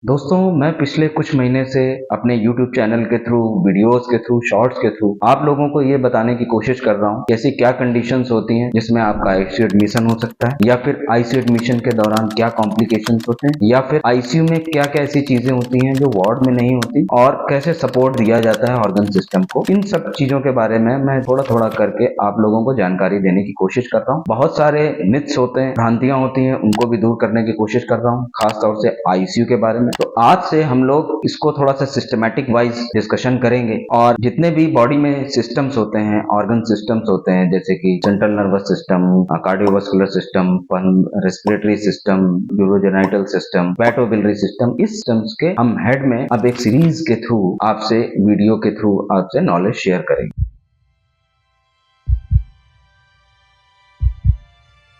दोस्तों, मैं पिछले कुछ महीने से अपने YouTube चैनल के थ्रू, वीडियोस के थ्रू, शॉर्ट्स के थ्रू आप लोगों को ये बताने की कोशिश कर रहा हूँ कि ऐसी क्या कंडीशंस होती हैं जिसमें आपका आईसीयू एडमिशन हो सकता है, या फिर आईसीयू एडमिशन के दौरान क्या कॉम्प्लिकेशंस होते हैं, या फिर आईसीयू में क्या क्या ऐसी चीजें होती हैं जो वार्ड में नहीं होती, और कैसे सपोर्ट दिया जाता है ऑर्गन सिस्टम को। इन सब चीजों के बारे में मैं थोड़ा थोड़ा करके आप लोगों को जानकारी देने की कोशिश कर रहा हूँ। बहुत सारे मिथ्स होते हैं, भ्रांतियां होती हैं, उनको भी दूर करने की कोशिश कर रहा हूँ, खासतौर से आईसीयू के बारे में। तो आज से हम लोग इसको थोड़ा सा सिस्टमैटिक वाइज डिस्कशन करेंगे, और जितने भी बॉडी में सिस्टम्स होते हैं, ऑर्गन सिस्टम्स होते हैं, जैसे कि central nervous system, cardiovascular system, respiratory system, urogenital system, hepatobiliary system, इस सिस्टम्स के हम हेड में अब एक सीरीज के थ्रू आपसे, वीडियो के थ्रू आपसे नॉलेज शेयर करेंगे।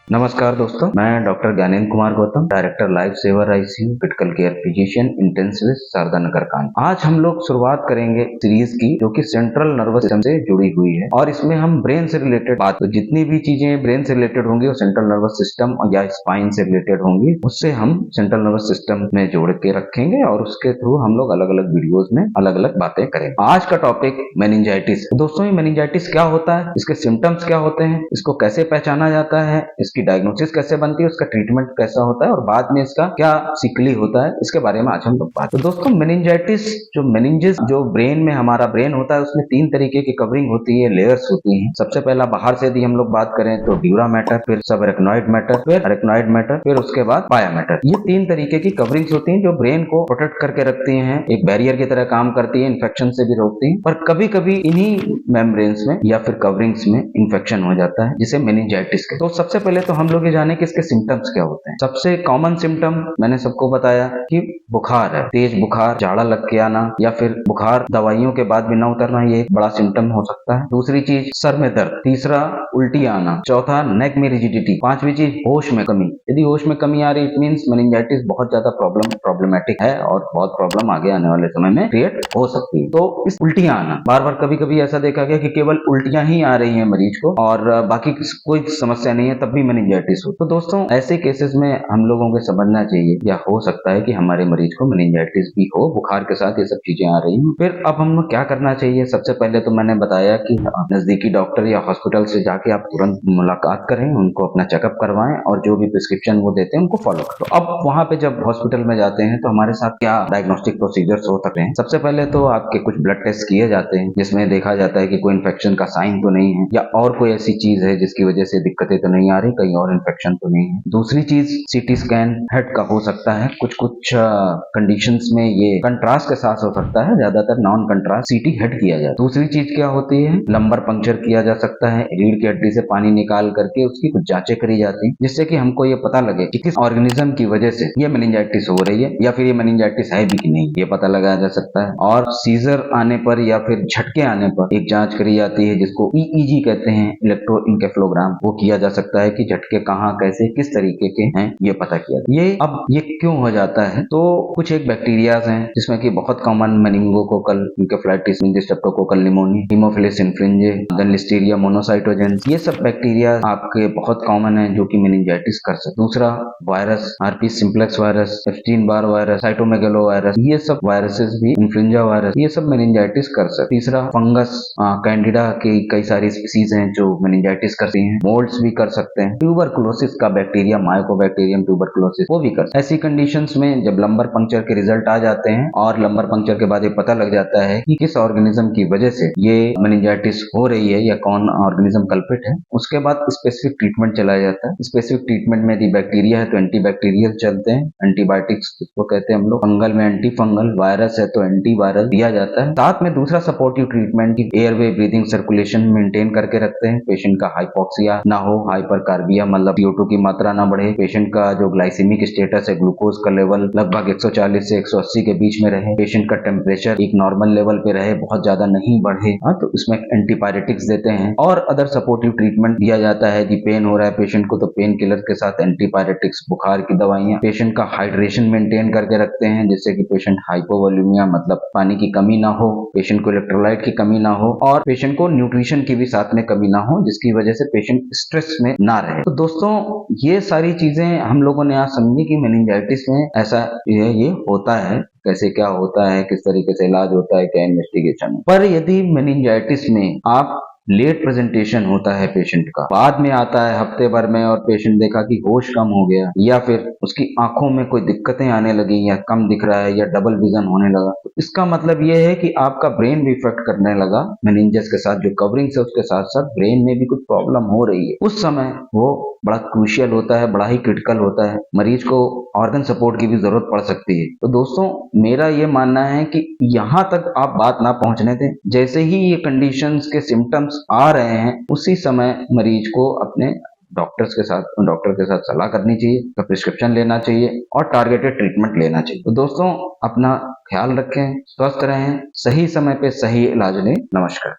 नमस्कार दोस्तों, मैं doctor Gyanendra Kumar Gautam, director life saver ICU, critical care physician, intensivist, Sharda Nagar कांड। आज हम लोग शुरुआत करेंगे सीरीज की जो कि सेंट्रल नर्वस सिस्टम से जुड़ी हुई है, और इसमें हम ब्रेन से रिलेटेड बात, तो जितनी भी चीजें ब्रेन से रिलेटेड होंगी वो सेंट्रल नर्वस सिस्टम या स्पाइन से रिलेटेड होंगी, उससे हम सेंट्रल नर्वस सिस्टम में जोड़ के रखेंगे, और उसके थ्रू हम लोग अलग अलग वीडियोज में अलग अलग बातें करेंगे। आज का टॉपिक मेनिंजाइटिस। दोस्तों, ये मेनिंजाइटिस क्या होता है, इसके सिम्टम्स क्या होते हैं, इसको कैसे पहचाना जाता है, इसकी डायग्नोसिस कैसे बनती है, उसका ट्रीटमेंट कैसा होता है, और बाद में इसका क्या सिकली होता है, इसके बारे में आज हम लोग बात। तो दोस्तों, मेनिंजाइटिस, जो मेनिंजेस, जो ब्रेन में हमारा ब्रेन होता है, उसमें 3 तरीके की कवरिंग होती है, लेयर्स होती हैं। सबसे पहला बाहर से यदि हम लोग बात करें तो ड्यूरा मैटर, फिर सब अरेक्नॉइड मैटर, फिर अरेक्नॉइड मैटर, फिर उसके बाद पाया मैटर। ये 3 तरीके की कवरिंग्स होती हैं जो ब्रेन को प्रोटेक्ट करके रखती हैं, एक बैरियर की तरह काम करती है, इन्फेक्शन से भी रोकती हैं। पर कभी कभी इन्हीं मेम्ब्रेन्स में या फिर कवरिंग्स में इन्फेक्शन हो जाता है, जिसे मेनिंजाइटिस कहते हैं। तो सबसे पहले तो हम लोग ये जाने कि इसके सिम्टम्स क्या होते हैं। सबसे कॉमन सिम्टम मैंने सबको बताया कि बुखार है, तेज बुखार, झाड़ा लग के आना, या फिर बुखार दवाइयों के बाद भी ना उतरना, ये एक बड़ा सिम्टम हो सकता है। दूसरी चीज सर में दर्द, तीसरा उल्टी आना, चौथा नेक में रिजिडिटी, पांचवी चीज होश में कमी। यदि होश में कमी आ रही, इट मींस मेनिंजाइटिस बहुत ज्यादा प्रॉब्लमेटिक है, और बहुत प्रॉब्लम आगे आने वाले समय में क्रिएट हो सकती है। तो इस उल्टियां आना, बार बार कभी कभी ऐसा देखा गया कि केवल उल्टियां ही आ रही है मरीज को, और बाकी कोई समस्या नहीं है, तब भी मेनिंजाइटिस हो। तो दोस्तों, ऐसे केसेस में हम लोगों को समझना चाहिए, या हो सकता है कि हमारे मरीज को मेनिंजाइटिस भी हो, बुखार के साथ ये सब चीजें आ रही हैं। फिर अब हम क्या करना चाहिए? सबसे पहले तो मैंने बताया कि नजदीकी डॉक्टर या हॉस्पिटल से जाके आप तुरंत मुलाकात करें, उनको अपना चेकअप करवाएं, और जो भी प्रिस्क्रिप्शन वो देते हैं उनको फॉलो करो। अब वहां पे जब हॉस्पिटल में जाते हैं तो हमारे साथ क्या डायग्नोस्टिक प्रोसीजर्स हो सकते हैं? सबसे पहले तो आपके कुछ ब्लड टेस्ट किए जाते हैं, जिसमें देखा जाता है कि कोई इन्फेक्शन का साइन तो नहीं है, या और कोई ऐसी चीज है जिसकी वजह से दिक्कतें तो नहीं आ रही, कहीं और इन्फेक्शन तो नहीं है। दूसरी चीज सीटी स्कैन हेड का हो सकता है, कुछ कंडीशंस में ये कंट्रास्ट के साथ हो सकता है, ज्यादातर नॉन कंट्रास्ट सीटी हेड किया जाता है। दूसरी चीज क्या होती है, लंबर पंक्चर किया जा सकता है, रीढ़ की हड्डी से पानी निकाल करके उसकी कुछ जांचें करी जाती हैं, जिससे कि हमको ये पता लगे कि किस ऑर्गेनिज्म की वजह से ये मेनिंजाइटिस हो रही है, या फिर ये मेनिंजाइटिस है भी कि नहीं, ये पता लगाया जा सकता है। और सीजर आने पर या फिर झटके आने पर एक जांच करी जाती है, जिसको ईईजी कहते हैं, इलेक्ट्रोइंकेफ्लोग्राम, वो किया जा सकता है कि झटके कहाँ, कैसे, किस तरीके के हैं, ये पता किया। ये क्यों हो जाता है? तो कुछ एक बैक्टीरियाज हैं जिसमें कि बहुत common meningococcal encephalitis, streptococcal pneumonia, haemophilus influenzae, then listeria monocytogenes, ये सब बैक्टीरिया आपके बहुत कॉमन है जो कि मेनिंजाइटिस कर सकते। दूसरा virus, herpes simplex virus, Epstein Barr virus, cytomegalo virus, ये सब वायरसेस भी, इन्फ्लुएंजा वायरस, ये सब मेनिंजाइटिस कर सकते। तीसरा फंगस, कैंडिडा की कई सारी स्पीसीज हैं जो मेनिंजाइटिस करती हैं, मोल्ड्स भी कर सकते हैं। ट्यूबरकुलोसिस का बैक्टीरिया, माइकोबैक्टीरियम ट्यूबरकुलोसिस, वो भी कर सकते हैं। ऐसी कंडीशंस में जब लंबर पंक्चर के रिजल्ट आ जाते हैं, और लंबर पंक्चर के बाद ये पता लग जाता है कि किस ऑर्गेनिज्म की वजह से ये मेनिंजाइटिस हो रही है, या कौन ऑर्गेनिज्म कल्प्रिट है, उसके बाद स्पेसिफिक ट्रीटमेंट चलाया जाता है। स्पेसिफिक ट्रीटमेंट में यदि बैक्टीरिया है तो एंटीबैक्टीरियल चलते हैं, एंटीबायोटिक्स जिसको कहते हैं हम लोग, फंगल में एंटी फंगल, वायरस है तो एंटीवायरल दिया जाता है। साथ में दूसरा सपोर्टिव ट्रीटमेंट की एयरवे, ब्रीदिंग, सर्कुलेशन मेंटेन करके रखते हैं, पेशेंट का हाइपोक्सिया ना हो, हाइपरकार्बिया मतलब CO2 की मात्रा ना बढ़े, पेशेंट का जो ग्लाइसेमिक स्टेटस है, ग्लूकोज का लेवल लगभग 140 से 180 के बीच में रहे, पेशेंट का टेम्परेचर एक नॉर्मल लेवल पे रहे, बहुत ज्यादा नहीं बढ़े, तो इसमें एंटीपायरेटिक्स देते हैं, और अदर सपोर्टिव ट्रीटमेंट दिया जाता है। यदि पेन हो रहा है पेशेंट को तो पेन किलर के साथ एंटीपायरेटिक्स, बुखार की दवाइयां, पेशेंट का हाइड्रेशन मेंटेन करके रखते हैं, जिससे कि पेशेंट हाइपोवोल्यूमिया मतलब पानी की कमी ना हो, पेशेंट को इलेक्ट्रोलाइट की कमी ना हो, और पेशेंट को न्यूट्रिशन की भी साथ में कमी ना हो, जिसकी वजह से पेशेंट स्ट्रेस में ना रहे। है। तो दोस्तों ये सारी चीजें हम लोगों ने आज समझी कि मेनिंजाइटिस में ऐसा ये होता है, कैसे क्या होता है, किस तरीके से इलाज होता है, क्या इन्वेस्टिगेशन। पर यदि मेनिंजाइटिस में आप लेट प्रेजेंटेशन होता है पेशेंट का, बाद में आता है हफ्ते भर में और पेशेंट देखा कि होश कम हो गया या फिर उसकी आंखों में कोई दिक्कतें आने लगी या कम दिख रहा है या डबल विजन होने लगा, तो इसका मतलब ये है कि आपका ब्रेन भी इफेक्ट करने लगा। मेनिंजस के साथ जो कवरिंग है उसके साथ साथ ब्रेन में भी कुछ प्रॉब्लम हो रही है। उस समय वो बड़ा क्रूशियल होता है, बड़ा ही क्रिटिकल होता है, मरीज को ऑर्गन सपोर्ट की भी जरूरत पड़ सकती है। तो दोस्तों मेरा ये मानना है कि यहाँ तक आप बात ना पहुंचने दें। जैसे ही ये कंडीशंस के सिम्टम्स आ रहे हैं उसी समय मरीज को अपने डॉक्टर के साथ सलाह करनी चाहिए, तो प्रिस्क्रिप्शन लेना चाहिए और टारगेटेड ट्रीटमेंट लेना चाहिए। तो दोस्तों अपना ख्याल रखें, स्वस्थ रहें, सही समय पे सही इलाज लें। नमस्कार।